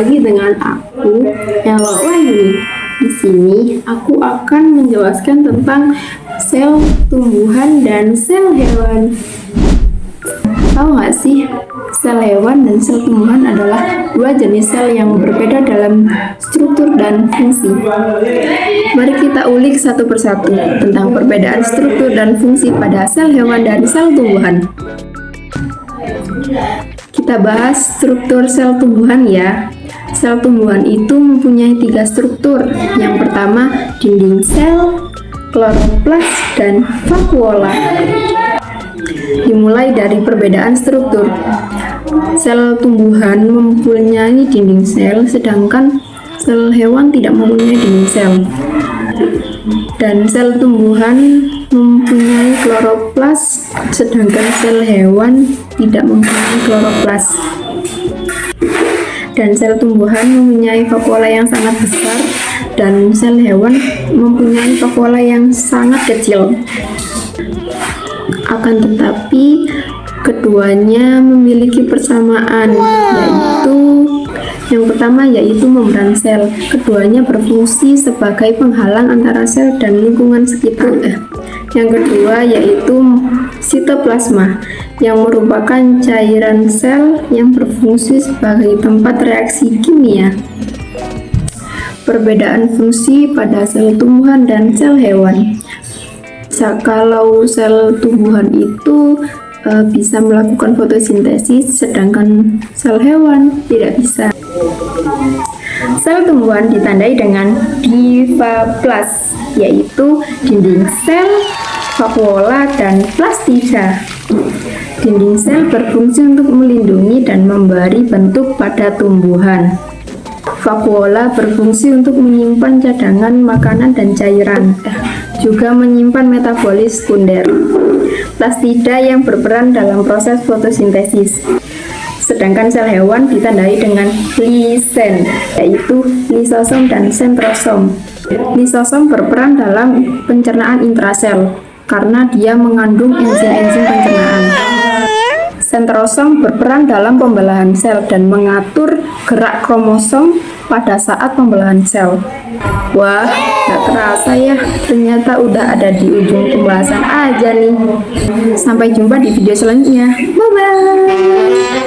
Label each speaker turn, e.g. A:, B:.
A: lagi dengan aku, Ella Wahyu. Di sini aku akan menjelaskan tentang sel tumbuhan dan sel hewan. Tahu nggak sih, sel hewan dan sel tumbuhan adalah dua jenis sel yang berbeda dalam struktur dan fungsi. Mari kita ulik satu persatu tentang perbedaan struktur dan fungsi pada sel hewan dan sel tumbuhan. Kita bahas struktur sel tumbuhan ya. Sel tumbuhan itu mempunyai tiga struktur. Yang pertama, dinding sel, kloroplas, dan vakuola. Dimulai dari perbedaan struktur. Sel tumbuhan mempunyai dinding sel, sedangkan sel hewan tidak mempunyai dinding sel. Dan sel tumbuhan mempunyai kloroplas, sedangkan sel hewan tidak mempunyai kloroplas. Dan sel tumbuhan mempunyai vakuola yang sangat besar, dan sel hewan mempunyai vakuola yang sangat kecil. Akan tetapi, keduanya memiliki persamaan, yaitu yang pertama yaitu membran sel. Keduanya berfungsi sebagai penghalang antara sel dan lingkungan sekitar. Yang kedua yaitu sitoplasma, yang merupakan cairan sel yang berfungsi sebagai tempat reaksi kimia. Perbedaan fungsi pada sel tumbuhan dan sel hewan. Kalau sel tumbuhan itu bisa melakukan fotosintesis, sedangkan sel hewan tidak bisa. Sel tumbuhan ditandai dengan divaplas, yaitu dinding sel, vakuola, dan plastida. Dinding sel berfungsi untuk melindungi dan memberi bentuk pada tumbuhan. Vakuola berfungsi untuk menyimpan cadangan makanan dan cairan, juga menyimpan metabolis sekunder. Plastida yang berperan dalam proses fotosintesis. Sedangkan sel hewan ditandai dengan lisen, yaitu lisosom dan sentrosom. Lisosom berperan dalam pencernaan intrasel karena dia mengandung enzim-enzim pencernaan. Sentrosom berperan dalam pembelahan sel dan mengatur gerak kromosom pada saat pembelahan sel. Wah, gak terasa ya, ternyata udah ada di ujung pembahasan aja nih. Sampai jumpa di video selanjutnya. Bye-bye.